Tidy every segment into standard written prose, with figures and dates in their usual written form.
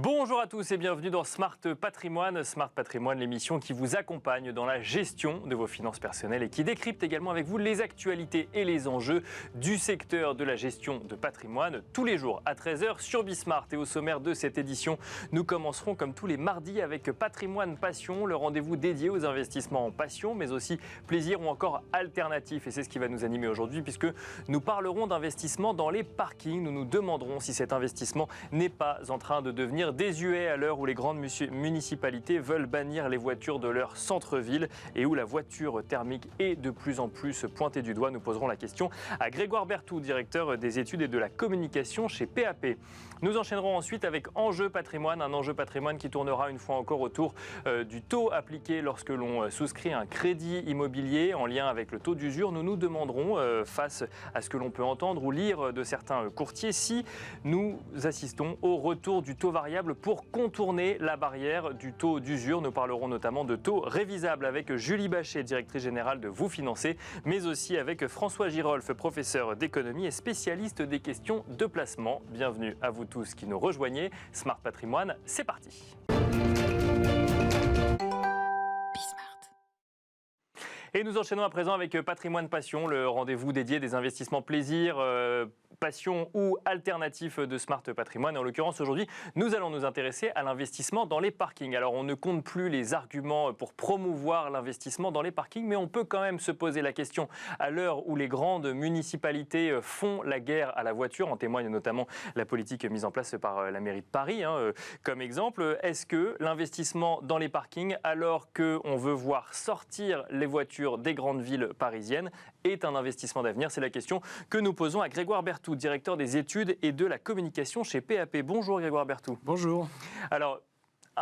Bonjour à tous et bienvenue dans Smart Patrimoine. Smart Patrimoine, l'émission qui vous accompagne dans la gestion de vos finances personnelles et qui décrypte également avec vous les actualités et les enjeux du secteur de la gestion de patrimoine tous les jours à 13h sur Bismart. Et au sommaire de cette édition, nous commencerons comme tous les mardis avec Patrimoine Passion, le rendez-vous dédié aux investissements en passion, mais aussi plaisir ou encore alternatif. Et c'est ce qui va nous animer aujourd'hui puisque nous parlerons d'investissement dans les parkings. Nous nous demanderons si cet investissement n'est pas en train de devenir désuet à l'heure où les grandes municipalités veulent bannir les voitures de leur centre-ville et où la voiture thermique est de plus en plus pointée du doigt. Nous poserons la question à Grégoire Berthoud, directeur des études et de la communication chez PAP. Nous enchaînerons ensuite avec Enjeu Patrimoine, un enjeu patrimoine qui tournera une fois encore autour du taux appliqué lorsque l'on souscrit un crédit immobilier en lien avec le taux d'usure. Nous nous demanderons, face à ce que l'on peut entendre ou lire de certains courtiers, si nous assistons au retour du taux variable pour contourner la barrière du taux d'usure. Nous parlerons notamment de taux révisables avec Julie Bachet, directrice générale de Vous Financer, mais aussi avec François Girolf, professeur d'économie et spécialiste des questions de placement. Bienvenue à vous tous qui nous rejoignez. Smart Patrimoine, c'est parti. Et nous enchaînons à présent avec Patrimoine Passion, le rendez-vous dédié des investissements plaisir, passion ou alternatif de Smart Patrimoine. En l'occurrence, aujourd'hui, nous allons nous intéresser à l'investissement dans les parkings. Alors, on ne compte plus les arguments pour promouvoir l'investissement dans les parkings, mais on peut quand même se poser la question à l'heure où les grandes municipalités font la guerre à la voiture. En témoigne notamment la politique mise en place par la mairie de Paris, comme exemple. Est-ce que l'investissement dans les parkings, alors qu'on veut voir sortir les voitures des grandes villes parisiennes, est un investissement d'avenir? C'est la question que nous posons à Grégoire Berthoud, directeur des études et de la communication chez PAP. Bonjour Grégoire Berthoud. Bonjour. Alors,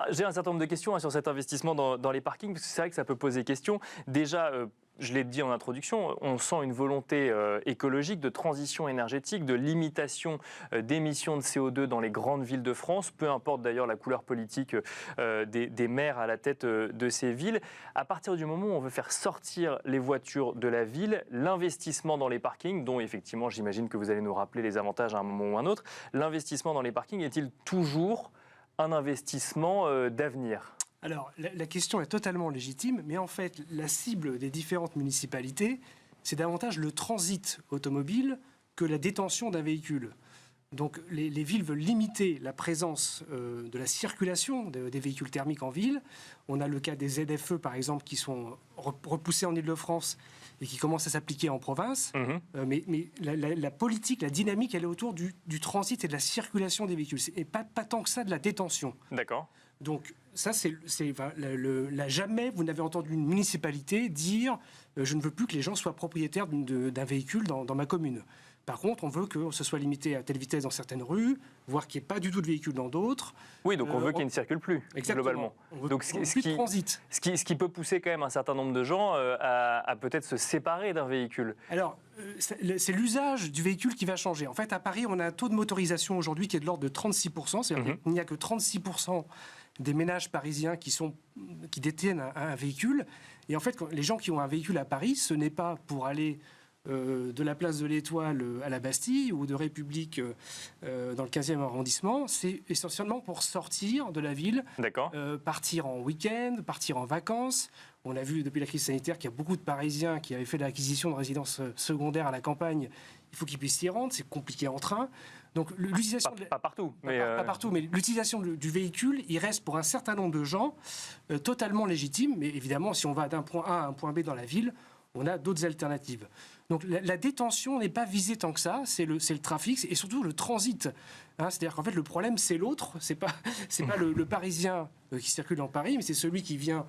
j'ai un certain nombre de questions sur cet investissement dans les parkings, parce que c'est vrai que ça peut poser question. Déjà, je l'ai dit en introduction, on sent une volonté écologique, de transition énergétique, de limitation d'émissions de CO2 dans les grandes villes de France, peu importe d'ailleurs la couleur politique des maires à la tête de ces villes. À partir du moment où on veut faire sortir les voitures de la ville, l'investissement dans les parkings, dont effectivement j'imagine que vous allez nous rappeler les avantages à un moment ou un autre, l'investissement dans les parkings est-il toujours un investissement d'avenir ? Alors, la question est totalement légitime, mais en fait, la cible des différentes municipalités, c'est davantage le transit automobile que la détention d'un véhicule. Donc, les villes veulent limiter la présence de la circulation des véhicules thermiques en ville. On a le cas des ZFE, par exemple, qui sont repoussés en Île-de-France et qui commencent à s'appliquer en province. Mais la politique, la dynamique, elle est autour du transit et de la circulation des véhicules. Et pas tant que ça de la détention. D'accord. Donc, ça, jamais vous n'avez entendu une municipalité dire je ne veux plus que les gens soient propriétaires d'un véhicule dans ma commune. Par contre, on veut que ce soit limité à telle vitesse dans certaines rues, voire qu'il n'y ait pas du tout de véhicules dans d'autres. Oui, donc on veut qu'il ne circule plus, globalement. Donc, plus de transit. Ce qui peut pousser quand même un certain nombre de gens à peut-être se séparer d'un véhicule. Alors, c'est l'usage du véhicule qui va changer. En fait, à Paris, on a un taux de motorisation aujourd'hui qui est de l'ordre de 36%. C'est-à-dire qu'il n'y a que 36% des ménages parisiens qui détiennent un véhicule. Et en fait, les gens qui ont un véhicule à Paris, ce n'est pas pour aller de la place de l'Étoile à la Bastille ou de République dans le 15e arrondissement, c'est essentiellement pour sortir de la ville, partir en week-end, partir en vacances. On a vu depuis la crise sanitaire qu'il y a beaucoup de Parisiens qui avaient fait l'acquisition de résidences secondaires à la campagne. Il faut qu'ils puissent s'y rendre, c'est compliqué en train. Donc l'utilisation pas partout, pas partout, mais l'utilisation du véhicule, il reste pour un certain nombre de gens totalement légitime. Mais évidemment, si on va d'un point A à un point B dans la ville, on a d'autres alternatives. Donc la détention n'est pas visée tant que ça, c'est le trafic et surtout le transit. C'est-à-dire qu'en fait, le problème, c'est l'autre, c'est pas le Parisien qui circule dans Paris, mais c'est celui qui vient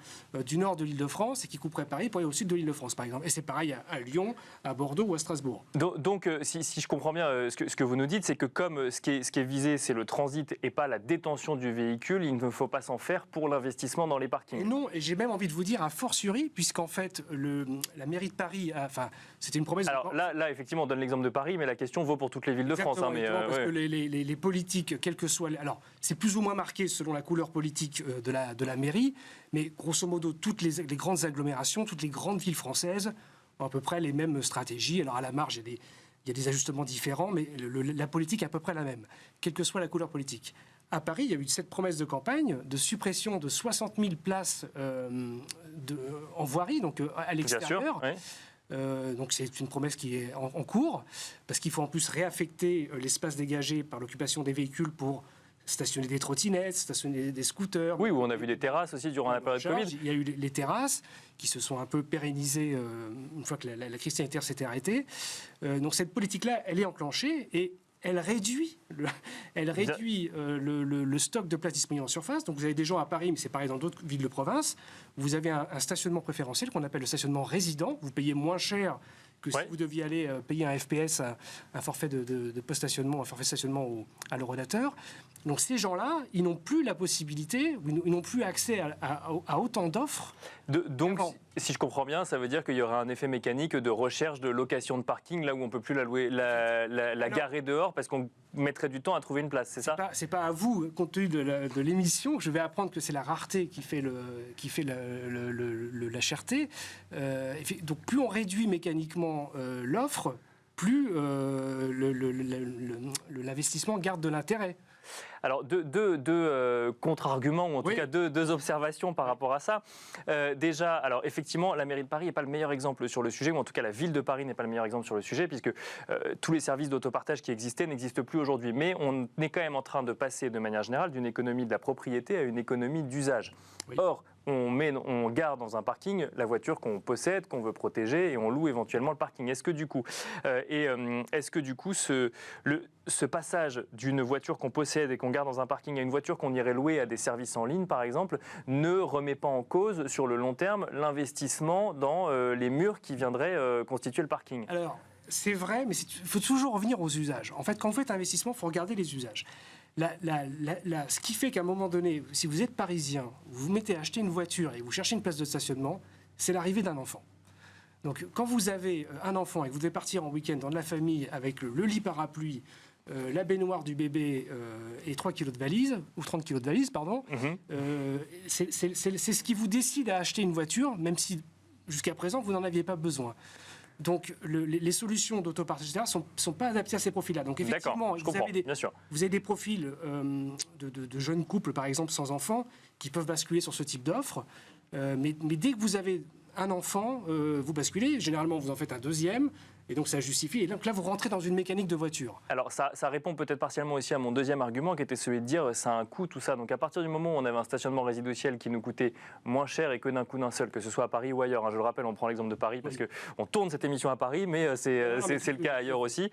du nord de l'Île-de-France et qui couperait Paris pour aller au sud de l'Île-de-France, par exemple. Et c'est pareil à Lyon, à Bordeaux ou à Strasbourg. Donc si je comprends bien ce que vous nous dites, c'est que comme ce qui est visé, c'est le transit et pas la détention du véhicule, il ne faut pas s'en faire pour l'investissement dans les parkings. Et non, et j'ai même envie de vous dire a fortiori, puisqu'en fait, la mairie de Paris, c'était une promesse... Alors là, effectivement, on donne l'exemple de Paris, mais la question vaut pour toutes les villes de France. Parce que les politiques, quelles que soient... Alors, c'est plus ou moins marqué selon la couleur politique de la mairie, mais grosso modo, toutes les grandes agglomérations, toutes les grandes villes françaises ont à peu près les mêmes stratégies. Alors, à la marge, il y a des ajustements différents, mais la politique est à peu près la même, quelle que soit la couleur politique. à Paris, il y a eu cette promesse de campagne de suppression de 60 000 places en voirie, donc à l'extérieur. Bien sûr, oui. Donc c'est une promesse qui est en cours, parce qu'il faut en plus réaffecter l'espace dégagé par l'occupation des véhicules pour stationner des trottinettes, stationner des scooters. Oui, où on a vu des terrasses aussi durant la période Covid. Il y a eu les terrasses qui se sont un peu pérennisées une fois que la crise sanitaire s'était arrêtée. Donc cette politique-là, elle est enclenchée et elle réduit le stock de places disponibles en surface. Donc vous avez des gens à Paris, mais c'est pareil dans d'autres villes de province. Vous avez un stationnement préférentiel qu'on appelle le stationnement résident. Vous payez moins cher que si vous deviez aller payer un FPS, un forfait de post-stationnement, un forfait de stationnement à l'Eurodateur. Donc ces gens-là, ils n'ont plus la possibilité, ils n'ont plus accès à autant d'offres. Donc, si je comprends bien, ça veut dire qu'il y aura un effet mécanique de recherche de location de parking, là où on ne peut plus la garer dehors, parce qu'on mettrait du temps à trouver une place, c'est ça ? C'est pas à vous, compte tenu de l'émission, que je vais apprendre que c'est la rareté qui fait la cherté. Donc plus on réduit mécaniquement l'offre, plus l'investissement garde de l'intérêt. Alors, deux contre-arguments, ou en tout cas deux observations par rapport à ça. Déjà, alors effectivement, la mairie de Paris n'est pas le meilleur exemple sur le sujet, ou en tout cas la ville de Paris n'est pas le meilleur exemple sur le sujet, puisque tous les services d'autopartage qui existaient n'existent plus aujourd'hui. Mais on est quand même en train de passer de manière générale d'une économie de la propriété à une économie d'usage. Oui. Or, on garde dans un parking la voiture qu'on possède, qu'on veut protéger, et on loue éventuellement le parking. Est-ce que du coup, ce passage d'une voiture qu'on possède et qu'on garde dans un parking à une voiture qu'on irait louer à des services en ligne, par exemple, ne remet pas en cause sur le long terme l'investissement dans les murs qui viendraient constituer le parking ? Alors, c'est vrai, mais il faut toujours revenir aux usages. En fait, quand vous faites investissement, il faut regarder les usages. Ce qui fait qu'à un moment donné, si vous êtes parisien, vous vous mettez à acheter une voiture et vous cherchez une place de stationnement, c'est l'arrivée d'un enfant. Donc, quand vous avez un enfant et que vous devez partir en week-end dans de la famille avec le lit parapluie, la baignoire du bébé et 3 kilos de valise, ou 30 kilos de valise, pardon, c'est ce qui vous décide à acheter une voiture, même si jusqu'à présent vous n'en aviez pas besoin. Donc les solutions d'autopartage ne sont pas adaptées à ces profils-là. Donc effectivement, vous avez des profils de jeunes couples, par exemple, sans enfants, qui peuvent basculer sur ce type d'offre. Mais dès que vous avez un enfant, vous basculez. Généralement, vous en faites un deuxième. Et donc ça justifie. Et donc là, vous rentrez dans une mécanique de voiture. Alors ça répond peut-être partiellement aussi à mon deuxième argument, qui était celui de dire ça a un coût, tout ça. Donc à partir du moment où on avait un stationnement résidentiel qui nous coûtait moins cher et que d'un coup d'un seul, que ce soit à Paris ou ailleurs, hein, je le rappelle, on prend l'exemple de Paris parce qu'on tourne cette émission à Paris, mais c'est le cas ailleurs aussi.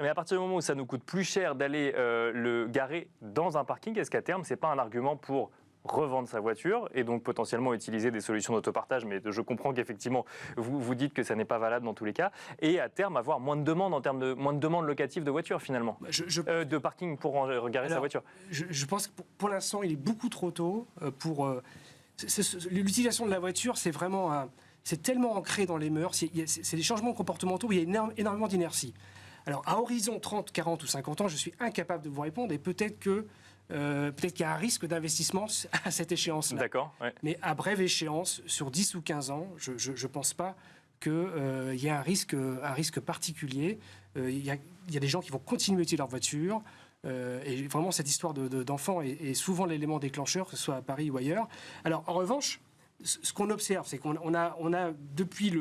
Mais à partir du moment où ça nous coûte plus cher d'aller le garer dans un parking, est-ce qu'à terme, c'est pas un argument pour revendre sa voiture et donc potentiellement utiliser des solutions d'autopartage, mais je comprends qu'effectivement vous dites que ça n'est pas valable dans tous les cas, et à terme avoir moins de demandes en termes de moins de demandes locatives de voitures finalement, de parking pour garer sa voiture. Je pense que pour l'instant il est beaucoup trop tôt pour l'utilisation de la voiture. C'est vraiment c'est tellement ancré dans les mœurs, c'est des changements comportementaux où il y a énormément d'inertie. Alors à horizon 30, 40 ou 50 ans, je suis incapable de vous répondre, et peut-être qu'il y a un risque d'investissement à cette échéance-là. D'accord. Ouais. Mais à brève échéance, sur 10 ou 15 ans, je ne pense pas qu'il y ait un risque particulier. Il y a des gens qui vont continuer à utiliser leur voiture. Et vraiment, cette histoire d'enfants est souvent l'élément déclencheur, que ce soit à Paris ou ailleurs. Alors, en revanche, ce qu'on observe, c'est qu'on a depuis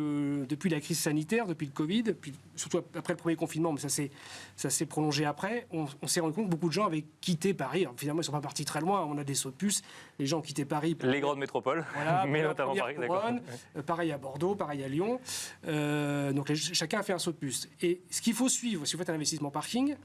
la crise sanitaire, depuis le Covid, puis surtout après le premier confinement, mais ça s'est prolongé après, on s'est rendu compte que beaucoup de gens avaient quitté Paris. Alors, finalement, ils ne sont pas partis très loin, on a des sauts de puce. Les gens ont quitté Paris. Les grandes métropoles, voilà, mais notamment Paris. Pareil à Bordeaux, pareil à Lyon. Donc chacun a fait un saut de puce. Et ce qu'il faut suivre, si vous faites un investissement parking,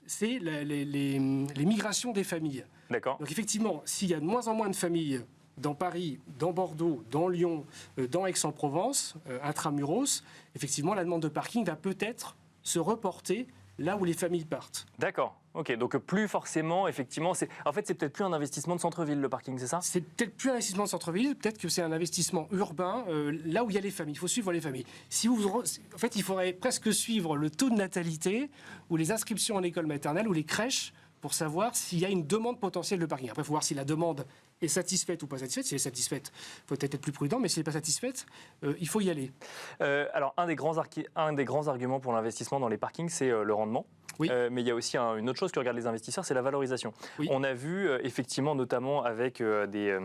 c'est les migrations des familles. D'accord. Donc effectivement, s'il y a de moins en moins de familles dans Paris, dans Bordeaux, dans Lyon, dans Aix-en-Provence, intramuros, effectivement, la demande de parking va peut-être se reporter là où les familles partent. D'accord. Ok, donc plus forcément, effectivement, c'est peut-être plus un investissement de centre-ville, le parking, c'est ça ? C'est peut-être plus un investissement de centre-ville, peut-être que c'est un investissement urbain, là où il y a les familles. Il faut suivre les familles. En fait, il faudrait presque suivre le taux de natalité ou les inscriptions en école maternelle ou les crèches pour savoir s'il y a une demande potentielle de parking. Après, il faut voir si la demande est satisfaite ou pas satisfaite. Si elle est satisfaite, il faut peut-être être plus prudent, mais si elle n'est pas satisfaite, il faut y aller. Alors, un des grands arguments pour l'investissement dans les parkings, c'est le rendement. Oui. Mais il y a aussi une autre chose que regardent les investisseurs, c'est la valorisation. Oui. On a vu effectivement, notamment avec des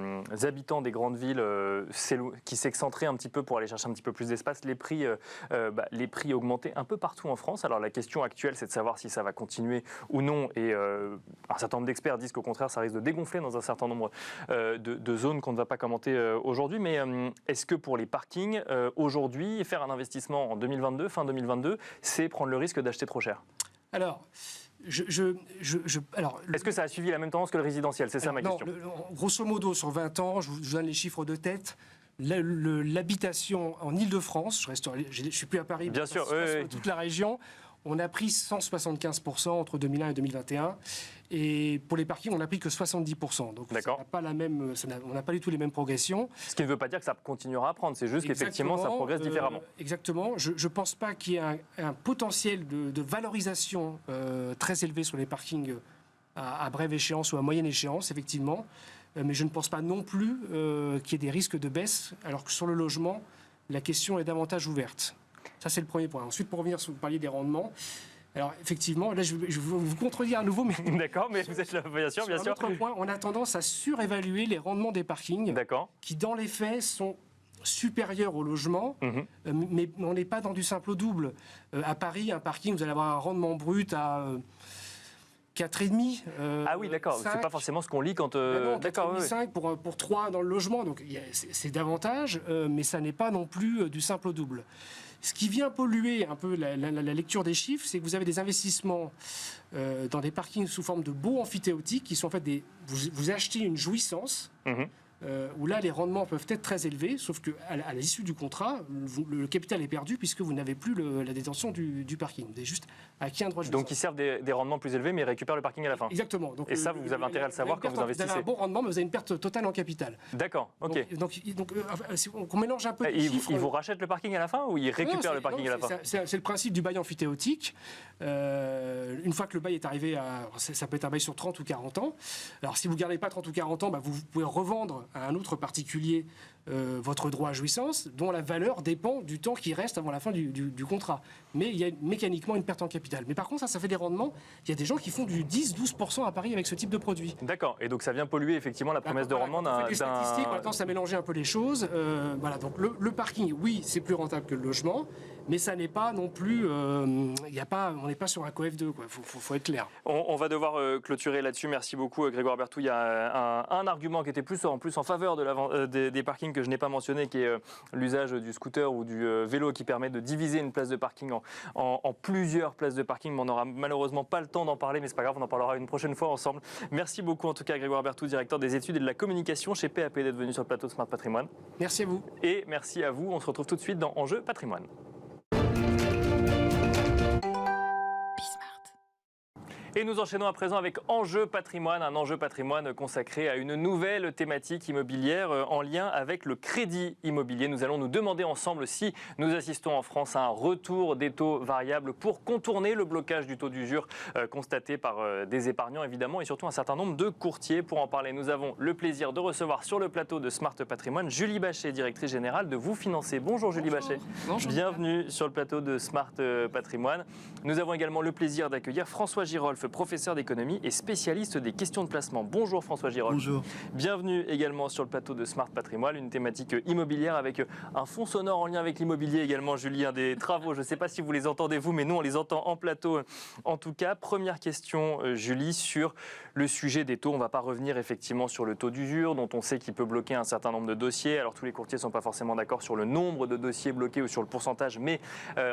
habitants des grandes villes qui s'excentraient un petit peu pour aller chercher un petit peu plus d'espace, les prix augmentaient un peu partout en France. Alors la question actuelle, c'est de savoir si ça va continuer ou non. Et un certain nombre d'experts disent qu'au contraire, ça risque de dégonfler dans un certain nombre de zones qu'on ne va pas commenter aujourd'hui. Mais est-ce que pour les parkings, aujourd'hui, faire un investissement en 2022, fin 2022, c'est prendre le risque d'acheter trop cher ? Alors, est-ce que ça a suivi la même tendance que le résidentiel? C'est ça ma question. Grosso modo, sur 20 ans, je vous donne les chiffres de tête. L'habitation en Ile-de-France, je ne suis plus à Paris, bien sûr, toute la région, on a pris 175% entre 2001 et 2021. Et pour les parkings, on n'a pris que 70%. Donc on n'a pas du tout les mêmes progressions. Ce qui ne veut pas dire que ça continuera à prendre, c'est juste qu'effectivement ça progresse différemment. Exactement. Je ne pense pas qu'il y ait un potentiel de valorisation très élevé sur les parkings à brève échéance ou à moyenne échéance, effectivement. Mais je ne pense pas non plus qu'il y ait des risques de baisse, alors que sur le logement, la question est davantage ouverte. Ça, c'est le premier point. Ensuite, pour revenir sur vous parliez des rendements, alors effectivement, là je vais vous contredire à nouveau, mais... D'accord, mais vous êtes là, bien sûr, bien sûr. Sur un autre point, on a tendance à surévaluer les rendements des parkings, qui dans les faits sont supérieurs au logement, mais on n'est pas dans du simple au double. À Paris, un parking, vous allez avoir un rendement brut à... 4,5. Ah oui, d'accord. C'est pas forcément ce qu'on lit quand. D'accord. 5 pour 3 dans le logement, donc c'est davantage, mais ça n'est pas non plus du simple au double. Ce qui vient polluer un peu la lecture des chiffres, c'est que vous avez des investissements dans des parkings sous forme de baux amphithéotiques qui sont en fait vous achetez une jouissance. Où là, les rendements peuvent être très élevés, sauf qu'à l'issue du contrat, le capital est perdu puisque vous n'avez plus la détention du parking. Vous avez juste acquis un droit de jouissance. Donc, ils servent des rendements plus élevés, mais ils récouvrent le parking à la fin. Exactement. Donc, et ça, vous avez intérêt à le savoir quand vous investissez. Vous avez un bon rendement, mais vous avez une perte totale en capital. D'accord, ok. Donc on mélange un peu les chiffres. Ils vous rachètent le parking à la fin ou ils récupèrent le parking à la fin? C'est le principe du bail amphithéotique. Une fois que le bail est arrivé ça peut être un bail sur 30 ou 40 ans. Alors, si vous ne gardez pas 30 ou 40 ans, vous pouvez revendre à un autre particulier votre droit à jouissance, dont la valeur dépend du temps qui reste avant la fin du contrat. Mais il y a mécaniquement une perte en capital. Mais par contre, ça fait des rendements. Il y a des gens qui font du 10-12% à Paris avec ce type de produit. D'accord. Et donc ça vient polluer effectivement la promesse de rendement d'un... On fait des statistiques, maintenant ça a mélangé un peu les choses. Voilà, donc le parking, oui, c'est plus rentable que le logement, mais ça n'est pas non plus... on n'est pas sur un COF2, quoi. Faut être clair. On va devoir clôturer là-dessus. Merci beaucoup, Grégoire Berthoud. Il y a un argument qui était plus en faveur des parkings que je n'ai pas mentionné, qui est l'usage du scooter ou du vélo qui permet de diviser une place de parking en plusieurs places de parking. Mais on n'aura malheureusement pas le temps d'en parler, mais c'est pas grave, on en parlera une prochaine fois ensemble. Merci beaucoup en tout cas, Grégoire Berthoud, directeur des études et de la communication chez PAP, d'être venu sur le plateau de Smart Patrimoine. Merci à vous. Et merci à vous. On se retrouve tout de suite dans Enjeu Patrimoine. Et nous enchaînons à présent avec Enjeu Patrimoine, un enjeu patrimoine consacré à une nouvelle thématique immobilière en lien avec le crédit immobilier. Nous allons nous demander ensemble si nous assistons en France à un retour des taux variables pour contourner le blocage du taux d'usure constaté par des épargnants évidemment et surtout un certain nombre de courtiers. Pour en parler, nous avons le plaisir de recevoir sur le plateau de Smart Patrimoine Julie Bachet, directrice générale de Vous Financer. Bonjour Julie Bachet. Bonjour. Bienvenue sur le plateau de Smart Patrimoine. Nous avons également le plaisir d'accueillir François Girolf, professeur d'économie et spécialiste des questions de placement. Bonjour François Girolf. Bonjour. Bienvenue également sur le plateau de Smart Patrimoine, une thématique immobilière avec un fond sonore en lien avec l'immobilier également, Julie, un des travaux. Je ne sais pas si vous les entendez vous, mais nous on les entend en plateau. En tout cas, première question Julie, sur le sujet des taux. On ne va pas revenir effectivement sur le taux d'usure, dont on sait qu'il peut bloquer un certain nombre de dossiers. Alors tous les courtiers ne sont pas forcément d'accord sur le nombre de dossiers bloqués ou sur le pourcentage, mais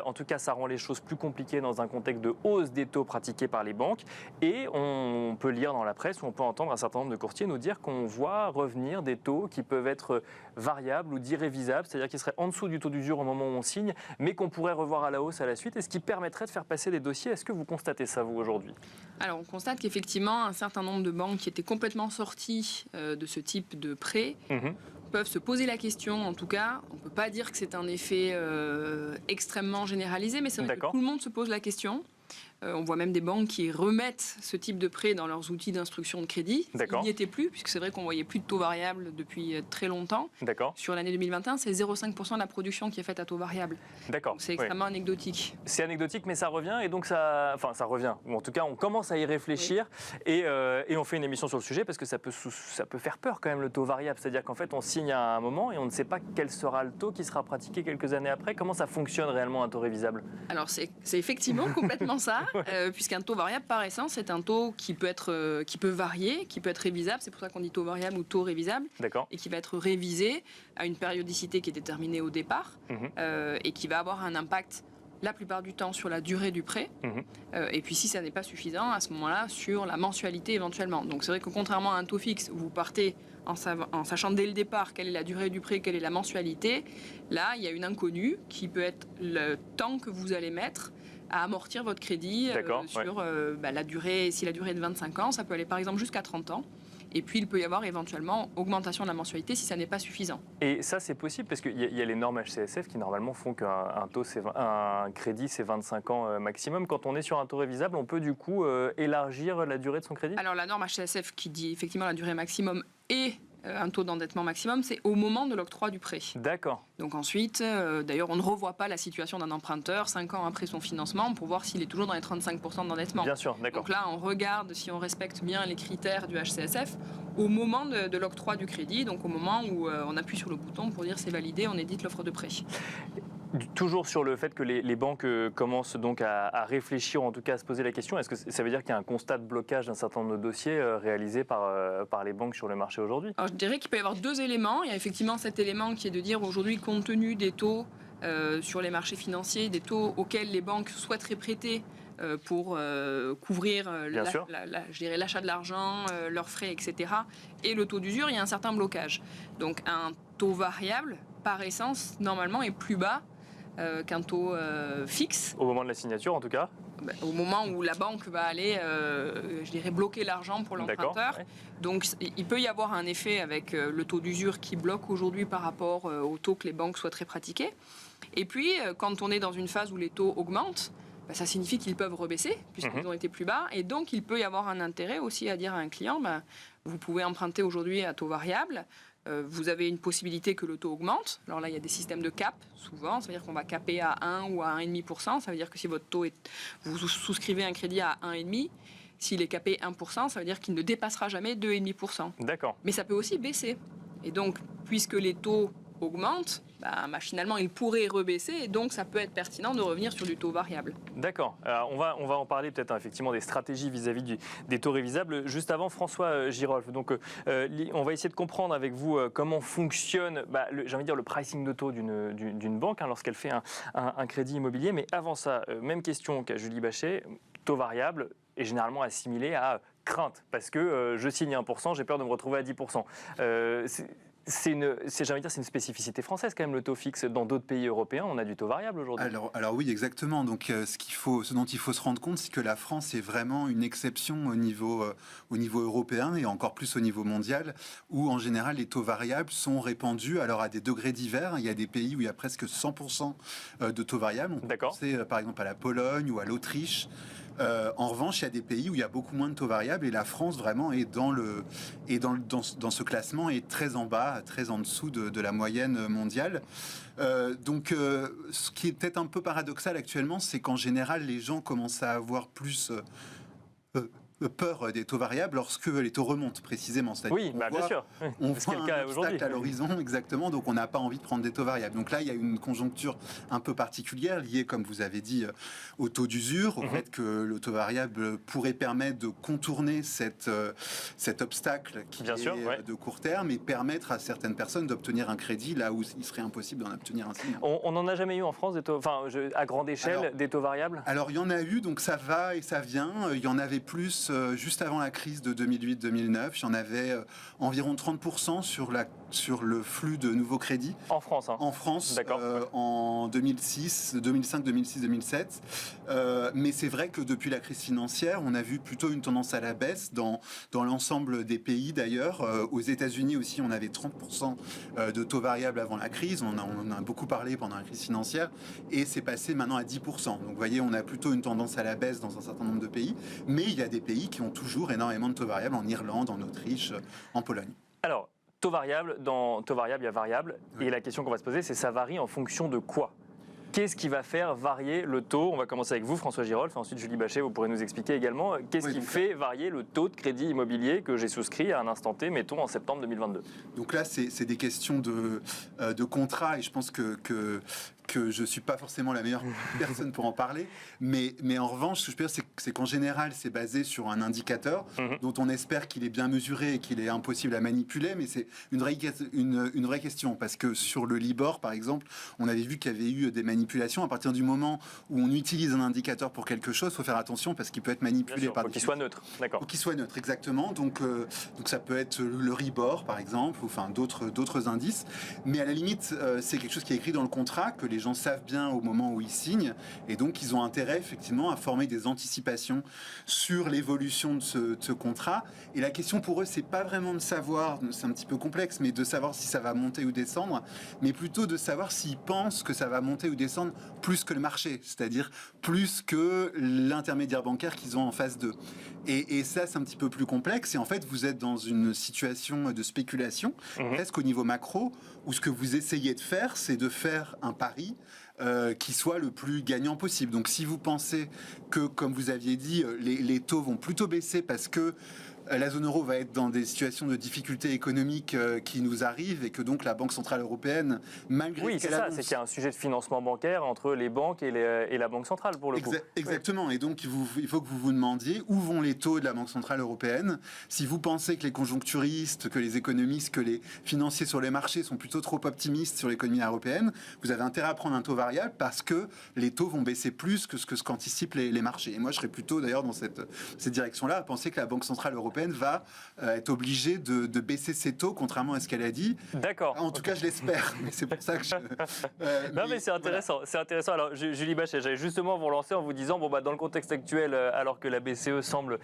en tout cas ça rend les choses plus compliquées dans un contexte de hausse des taux pratiqués par les banques. Et on peut lire dans la presse ou on peut entendre un certain nombre de courtiers nous dire qu'on voit revenir des taux qui peuvent être variables ou d'irrévisables, c'est-à-dire qu'ils seraient en dessous du taux d'usure au moment où on signe, mais qu'on pourrait revoir à la hausse à la suite, et ce qui permettrait de faire passer des dossiers. Est-ce que vous constatez ça, vous, aujourd'hui ? Alors, on constate qu'effectivement, un certain nombre de banques qui étaient complètement sorties de ce type de prêt peuvent se poser la question, en tout cas. On ne peut pas dire que c'est un effet extrêmement généralisé, mais c'est vrai que tout le monde se pose la question. On voit même des banques qui remettent ce type de prêt dans leurs outils d'instruction de crédit. D'accord. Il n'y était plus, puisque c'est vrai qu'on voyait plus de taux variable depuis très longtemps. D'accord. Sur l'année 2021, c'est 0,5% de la production qui est faite à taux variable. D'accord. Donc c'est extrêmement anecdotique. C'est anecdotique, mais ça revient, et donc ça revient. Ou en tout cas, on commence à y réfléchir, et on fait une émission sur le sujet, parce que ça peut faire peur quand même, le taux variable. C'est-à-dire qu'en fait, on signe à un moment, et on ne sait pas quel sera le taux qui sera pratiqué quelques années après. Comment ça fonctionne réellement, un taux révisable? Alors c'est effectivement complètement ça, puisqu'un taux variable par essence c'est un taux qui peut varier, qui peut être révisable. C'est pour ça qu'on dit taux variable ou taux révisable. D'accord. Et qui va être révisé à une périodicité qui est déterminée au départ et qui va avoir un impact la plupart du temps sur la durée du prêt. Et puis si ça n'est pas suffisant, à ce moment-là, sur la mensualité éventuellement. Donc c'est vrai que contrairement à un taux fixe où vous partez en sachant dès le départ quelle est la durée du prêt, quelle est la mensualité, là, il y a une inconnue qui peut être le temps que vous allez mettre à amortir votre crédit sur la durée. Si la durée est de 25 ans, ça peut aller par exemple jusqu'à 30 ans. Et puis, il peut y avoir éventuellement augmentation de la mensualité si ça n'est pas suffisant. Et ça, c'est possible parce qu'il y a les normes HCSF qui, normalement, font qu'un crédit, c'est 25 ans maximum. Quand on est sur un taux révisable, on peut du coup élargir la durée de son crédit? Alors, la norme HCSF qui dit effectivement la durée maximum et un taux d'endettement maximum, c'est au moment de l'octroi du prêt. D'accord. Donc ensuite, d'ailleurs, on ne revoit pas la situation d'un emprunteur 5 ans après son financement pour voir s'il est toujours dans les 35% d'endettement. Bien sûr, d'accord. Donc là, on regarde si on respecte bien les critères du HCSF au moment de l'octroi du crédit, donc au moment où on appuie sur le bouton pour dire c'est validé, on édite l'offre de prêt. Toujours sur le fait que les banques commencent donc à réfléchir, en tout cas à se poser la question, est-ce que ça veut dire qu'il y a un constat de blocage d'un certain nombre de dossiers réalisés par les banques sur le marché aujourd'hui? Alors je dirais qu'il peut y avoir deux éléments. Il y a effectivement cet élément qui est de dire aujourd'hui, compte tenu des taux sur les marchés financiers, des taux auxquels les banques souhaiteraient prêter pour couvrir je dirais l'achat de l'argent, leurs frais, etc. Et le taux d'usure, il y a un certain blocage. Donc un taux variable, par essence, normalement est plus bas qu'un taux fixe. Au moment de la signature, en tout cas? Au moment où la banque va aller, je dirais, bloquer l'argent pour l'emprunteur. Ouais. Donc, il peut y avoir un effet avec le taux d'usure qui bloque aujourd'hui par rapport au taux que les banques souhaiteraient pratiquer. Et puis, quand on est dans une phase où les taux augmentent, ça signifie qu'ils peuvent rebaisser, puisqu'ils ont été plus bas. Et donc, il peut y avoir un intérêt aussi à dire à un client, vous pouvez emprunter aujourd'hui à taux variable. Vous avez une possibilité que le taux augmente. Alors là, il y a des systèmes de cap, souvent. Ça veut dire qu'on va caper à 1 ou à 1,5%. Ça veut dire que si votre taux vous souscrivez un crédit à 1,5%, s'il est capé 1%, ça veut dire qu'il ne dépassera jamais 2,5%. D'accord. Mais ça peut aussi baisser. Et donc, puisque les taux augmentent, machinalement, il pourrait rebaisser. Et donc, ça peut être pertinent de revenir sur du taux variable. D'accord. On va en parler peut-être effectivement des stratégies vis-à-vis des taux révisables. Juste avant, François Girolf. Donc, on va essayer de comprendre avec vous comment fonctionne, j'ai envie de dire, le pricing de taux d'une banque lorsqu'elle fait un crédit immobilier. Mais avant ça, même question qu'à Julie Bachet. Taux variable est généralement assimilé à crainte parce que je signe 1%, j'ai peur de me retrouver à 10%. C'est une spécificité française quand même, le taux fixe. Dans d'autres pays européens, on a du taux variable aujourd'hui. Alors oui, exactement. Donc ce dont il faut se rendre compte, c'est que la France est vraiment une exception au niveau européen et encore plus au niveau mondial, où en général les taux variables sont répandus à des degrés divers. Il y a des pays où il y a presque 100% de taux variables. On peut penser par exemple à la Pologne ou à l'Autriche. En revanche, il y a des pays où il y a beaucoup moins de taux variables et la France vraiment est dans ce classement est très en bas, très en dessous de la moyenne mondiale. Ce qui est peut-être un peu paradoxal actuellement, c'est qu'en général, les gens commencent à avoir plus peur des taux variables lorsque les taux remontent précisément. Oui, bien sûr. On voit un obstacle à l'horizon, exactement, donc on n'a pas envie de prendre des taux variables. Donc là, il y a une conjoncture un peu particulière liée, comme vous avez dit, au taux d'usure, au fait que le taux variable pourrait permettre de contourner cet obstacle qui est de court terme et permettre à certaines personnes d'obtenir un crédit là où il serait impossible d'en obtenir un signe. On n'en a jamais eu en France des taux, à grande échelle, des taux variables? Alors il y en a eu, donc ça va et ça vient. Il y en avait plus juste avant la crise de 2008-2009, il y en avait environ 30% sur le flux de nouveaux crédits. En France, hein. En France, D'accord. en 2005, 2006, 2007. Mais c'est vrai que depuis la crise financière, on a vu plutôt une tendance à la baisse dans l'ensemble des pays d'ailleurs. Aux États-Unis aussi, on avait 30% de taux variables avant la crise. On en a beaucoup parlé pendant la crise financière. Et c'est passé maintenant à 10%. Donc vous voyez, on a plutôt une tendance à la baisse dans un certain nombre de pays. Mais il y a des pays qui ont toujours énormément de taux variables, en Irlande, en Autriche, en Pologne. Alors, taux variable, dans taux variable, il y a variable. Oui. Et la question qu'on va se poser, c'est ça varie en fonction de quoi ? Qu'est-ce qui va faire varier le taux ? On va commencer avec vous, François Girolf, et ensuite Julie Bachet, vous pourrez nous expliquer également qu'est-ce qui fait varier le taux de crédit immobilier que j'ai souscrit à un instant T, mettons en septembre 2022. Donc là, c'est des questions de contrat, et je pense que je ne suis pas forcément la meilleure personne pour en parler, mais en revanche, ce que je peux dire, c'est qu'en général, c'est basé sur un indicateur dont on espère qu'il est bien mesuré et qu'il est impossible à manipuler, mais c'est une vraie question, parce que sur le Libor, par exemple, on avait vu qu'il y avait eu des manipulations. À partir du moment où on utilise un indicateur pour quelque chose, il faut faire attention, parce qu'il peut être manipulé par faut qu'il soit neutre, d'accord. Faut qu'il soit neutre, exactement. Donc ça peut être le Ribor, par exemple, ou enfin d'autres indices, mais à la limite, c'est quelque chose qui est écrit dans le contrat, que les gens savent bien au moment où ils signent, et donc ils ont intérêt effectivement à former des anticipations sur l'évolution de ce contrat. Et la question pour eux, c'est pas vraiment de savoir, c'est un petit peu complexe, mais de savoir si ça va monter ou descendre, mais plutôt de savoir s'ils pensent que ça va monter ou descendre plus que le marché, c'est-à-dire plus que l'intermédiaire bancaire qu'ils ont en face d'eux. Et ça, c'est un petit peu plus complexe. Et en fait, vous êtes dans une situation de spéculation, presque au niveau macro, où ce que vous essayez de faire, c'est de faire un pari qui soit le plus gagnant possible. Donc si vous pensez que, comme vous aviez dit, les taux vont plutôt baisser parce que la zone euro va être dans des situations de difficultés économiques qui nous arrivent, et que donc la Banque Centrale Européenne, malgré Oui, c'est ça, c'est qu'il y a un sujet de financement bancaire entre les banques et la Banque Centrale, pour le coup. Exactement, et donc il faut que vous vous demandiez où vont les taux de la Banque Centrale Européenne. Si vous pensez que les conjoncturistes, que les économistes, que les financiers sur les marchés sont plutôt trop optimistes sur l'économie européenne, vous avez intérêt à prendre un taux variable, parce que les taux vont baisser plus que ce qu'anticipent les marchés. Et moi, je serais plutôt d'ailleurs dans cette direction-là, à penser que la Banque Centrale Européenne va être obligée de baisser ses taux, contrairement à ce qu'elle a dit. D'accord. En tout cas, je l'espère. Mais c'est pour ça que non, mais c'est intéressant. Voilà. C'est intéressant. Alors, Julie Bachet, j'allais justement vous relancer en vous disant, dans le contexte actuel, alors que la BCE semble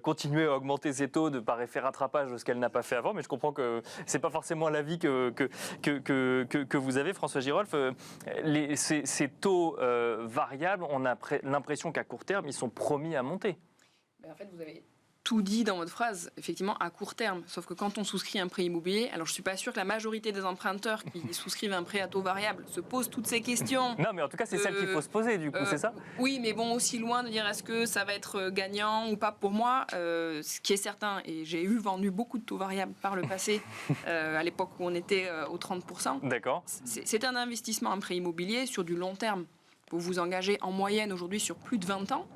continuer à augmenter ses taux par effet rattrapage de ce qu'elle n'a pas fait avant, mais je comprends que c'est pas forcément l'avis que vous avez, François Girolf. Ces taux variables, on a l'impression qu'à court terme, ils sont promis à monter. En fait, vous avez tout dit dans votre phrase, effectivement, à court terme. Sauf que quand on souscrit un prêt immobilier, alors je ne suis pas sûre que la majorité des emprunteurs qui souscrivent un prêt à taux variable se posent toutes ces questions. Non, mais en tout cas, c'est celle qu'il faut se poser, du coup, c'est ça ? Oui, mais bon, aussi loin de dire est-ce que ça va être gagnant ou pas. Pour moi, ce qui est certain, et j'ai vendu beaucoup de taux variables par le passé, à l'époque où on était aux 30%. D'accord. C'est un investissement, un prêt immobilier, sur du long terme. Vous vous engagez en moyenne aujourd'hui sur plus de 20 ans.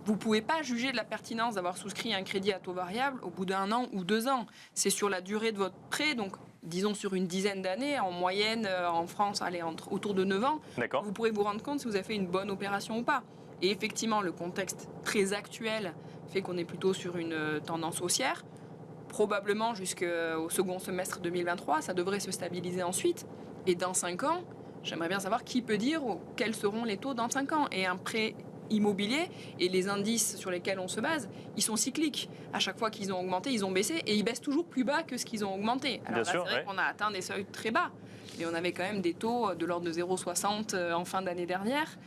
Vous ne pouvez pas juger de la pertinence d'avoir souscrit un crédit à taux variable au bout d'1 an ou 2 ans. C'est sur la durée de votre prêt, donc disons sur une dizaine d'années, en moyenne en France, autour de 9 ans. D'accord. Vous pourrez vous rendre compte si vous avez fait une bonne opération ou pas. Et effectivement, le contexte très actuel fait qu'on est plutôt sur une tendance haussière. Probablement jusqu'au second semestre 2023, ça devrait se stabiliser ensuite. Et dans 5 ans, j'aimerais bien savoir qui peut dire quels seront les taux dans 5 ans. Et un prêt immobilier et les indices sur lesquels on se base, ils sont cycliques. À chaque fois qu'ils ont augmenté, ils ont baissé et ils baissent toujours plus bas que ce qu'ils ont augmenté. Alors là, c'est vrai qu'on a atteint des seuils très bas, mais on avait quand même des taux de l'ordre de 0,60 en fin d'année dernière.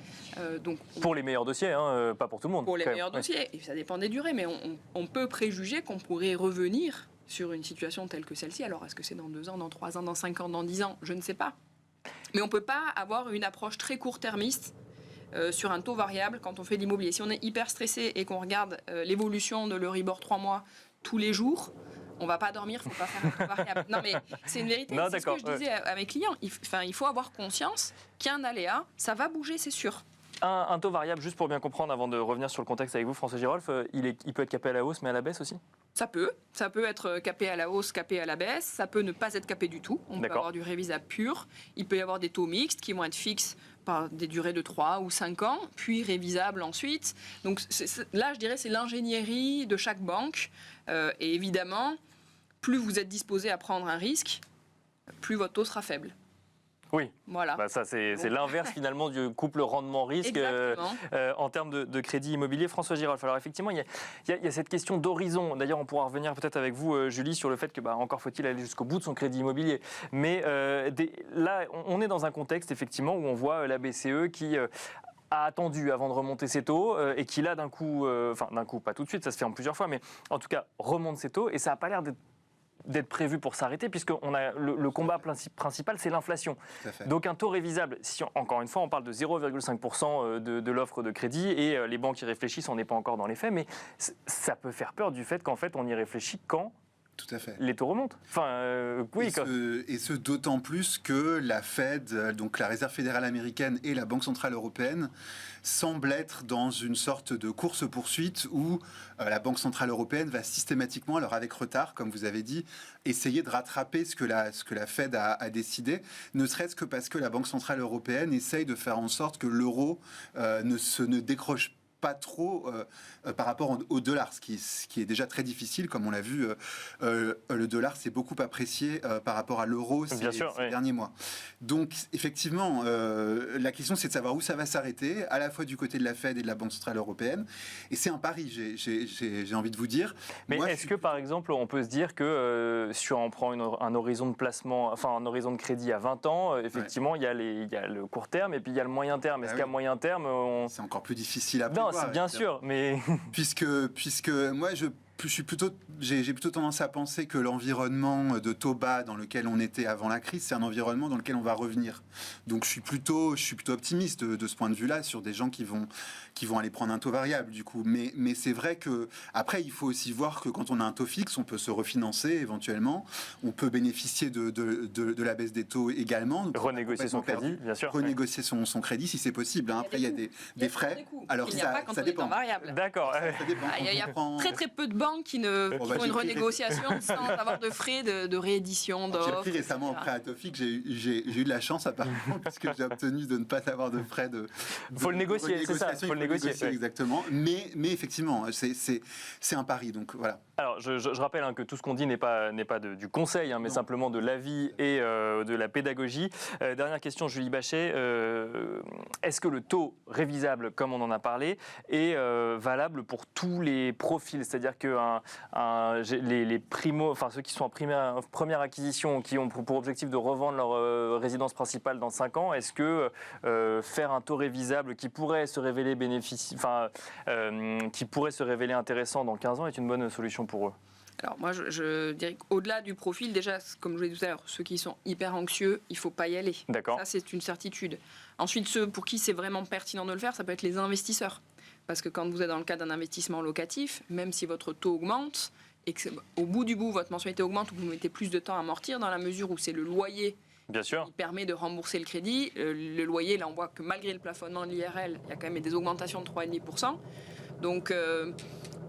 Pour les meilleurs dossiers, pas pour tout le monde. Pour les meilleurs dossiers, et ça dépend des durées, mais on peut préjuger qu'on pourrait revenir sur une situation telle que celle-ci. Alors, est-ce que c'est dans 2 ans, dans 3 ans, dans 5 ans, dans 10 ans ? Je ne sais pas. Mais on ne peut pas avoir une approche très court-termiste sur un taux variable quand on fait de l'immobilier. Si on est hyper stressé et qu'on regarde l'évolution de l'Euribor 3 mois tous les jours, on ne va pas dormir, il ne faut pas faire un taux variable. Non, mais c'est une vérité. C'est ce que je disais à mes clients. Il faut avoir conscience qu'il y a un aléa, ça va bouger, c'est sûr. Un taux variable, juste pour bien comprendre, avant de revenir sur le contexte avec vous, François Girolf, il peut être capé à la hausse, mais à la baisse aussi ? Ça peut être capé à la hausse, capé à la baisse, ça peut ne pas être capé du tout. On peut avoir du révisable pur, il peut y avoir des taux mixtes qui vont être fixes par des durées de 3 ou 5 ans, puis révisables ensuite. Donc là, je dirais, c'est l'ingénierie de chaque banque. Et évidemment, plus vous êtes disposé à prendre un risque, plus votre taux sera faible. Oui, voilà. Ça c'est l'inverse finalement du couple rendement-risque en termes de crédit immobilier. François Girolf, alors effectivement, il y a cette question d'horizon. D'ailleurs, on pourra revenir peut-être avec vous, Julie, sur le fait que encore faut-il aller jusqu'au bout de son crédit immobilier. Mais là, on est dans un contexte effectivement où on voit la BCE qui a attendu avant de remonter ses taux et qui là d'un coup, pas tout de suite, ça se fait en plusieurs fois, mais en tout cas remonte ses taux et ça n'a pas l'air d'être prévu pour s'arrêter, puisque le combat principal, c'est l'inflation. Donc un taux révisable, si encore une fois, on parle de 0,5% de l'offre de crédit, et les banques y réfléchissent, on n'est pas encore dans les faits, mais ça peut faire peur du fait qu'en fait, on y réfléchit quand tout à fait. Les taux remontent. Oui, et ce d'autant plus que la Fed, donc la Réserve fédérale américaine et la Banque centrale européenne, semblent être dans une sorte de course-poursuite où la Banque centrale européenne va systématiquement, alors avec retard, comme vous avez dit, essayer de rattraper ce que la Fed a décidé, ne serait-ce que parce que la Banque centrale européenne essaye de faire en sorte que l'euro ne décroche pas trop par rapport au dollar, ce qui est déjà très difficile, comme on l'a vu. Le dollar s'est beaucoup apprécié par rapport à l'euro ces derniers mois. Donc, effectivement, la question, c'est de savoir où ça va s'arrêter, à la fois du côté de la Fed et de la Banque centrale européenne. Et c'est un pari, j'ai envie de vous dire. Mais est-ce que, par exemple, on peut se dire que si on prend un horizon de placement, enfin un horizon de crédit à 20 ans, effectivement, il y a le court terme et puis il y a le moyen terme. Est-ce qu'à moyen terme, c'est encore plus difficile à prévoir. Non, c'est bien sûr, mais puisque moi j'ai plutôt tendance à penser que l'environnement de taux bas dans lequel on était avant la crise, c'est un environnement dans lequel on va revenir. Donc je suis plutôt optimiste de ce point de vue-là sur des gens qui vont aller prendre un taux variable du coup. Mais c'est vrai que après il faut aussi voir que quand on a un taux fixe, on peut se refinancer éventuellement, on peut bénéficier de la baisse des taux également. Donc, renégocier son crédit, bien sûr. Renégocier son crédit si c'est possible. Après il y a des frais. Alors il n'y a pas quand ça dépend. Variable. D'accord. Ça dépend. Il y a très peu de banques qui font une renégociation sans avoir de frais de réédition d'offres. J'ai pris récemment un prêt à taux fixe, j'ai eu de la chance apparemment puisque j'ai obtenu de ne pas avoir de frais de faut le négocier, c'est ça, faut le négocier. Exactement, mais effectivement, c'est un pari, donc voilà. Alors, je rappelle que tout ce qu'on dit n'est pas du conseil, mais simplement de l'avis et de la pédagogie. Dernière question, Julie Bachet. Est-ce que le taux révisable, comme on en a parlé, est valable pour tous les profils ? C'est-à-dire que les primo, enfin ceux qui sont en première acquisition, qui ont pour objectif de revendre leur résidence principale dans 5 ans, est-ce que faire un taux révisable qui pourrait se révéler qui pourrait se révéler intéressant dans 15 ans est une bonne solution pour eux? Alors moi, je dirais qu'au-delà du profil, déjà, comme je vous l'ai dit tout à l'heure, ceux qui sont hyper anxieux, il ne faut pas y aller. D'accord. Ça, c'est une certitude. Ensuite, ceux pour qui c'est vraiment pertinent de le faire, ça peut être les investisseurs. Parce que quand vous êtes dans le cadre d'un investissement locatif, même si votre taux augmente, et qu'au bout du bout, votre mensualité augmente ou que vous mettez plus de temps à amortir, dans la mesure où c'est le loyer Bien sûr. qui permet de rembourser le crédit, le loyer, là, on voit que malgré le plafonnement de l'IRL, il y a quand même des augmentations de 3,5%. Donc,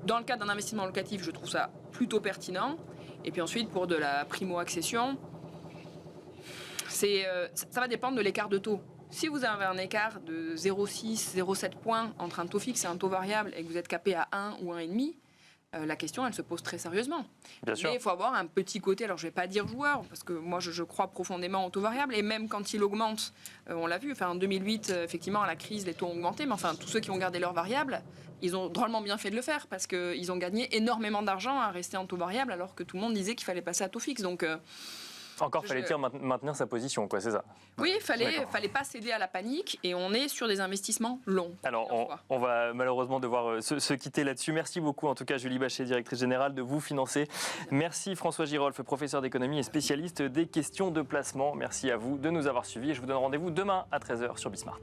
dans le cadre d'un investissement locatif, je trouve ça plutôt pertinent. Et puis ensuite, pour de la primo-accession, ça va dépendre de l'écart de taux. Si vous avez un écart de 0,6, 0,7 points entre un taux fixe et un taux variable et que vous êtes capé à 1 ou 1,5, la question, elle se pose très sérieusement. Bien sûr. Mais il faut avoir un petit côté, alors je ne vais pas dire joueur, parce que moi je crois profondément au taux variable, et même quand il augmente, on l'a vu, en 2008, effectivement, à la crise, les taux ont augmenté, mais tous ceux qui ont gardé leur variable, ils ont drôlement bien fait de le faire, parce qu'ils ont gagné énormément d'argent à rester en taux variable, alors que tout le monde disait qu'il fallait passer à taux fixe. Donc, encore fallait-il maintenir sa position, c'est ça? Oui, il fallait pas céder à la panique, et on est sur des investissements longs. Alors, on va malheureusement devoir se quitter là-dessus. Merci beaucoup, en tout cas, Julie Bachet, directrice générale de Vous Financer. Merci François Girolf, professeur d'économie et spécialiste des questions de placement. Merci à vous de nous avoir suivis, et je vous donne rendez-vous demain à 13h sur Bismart.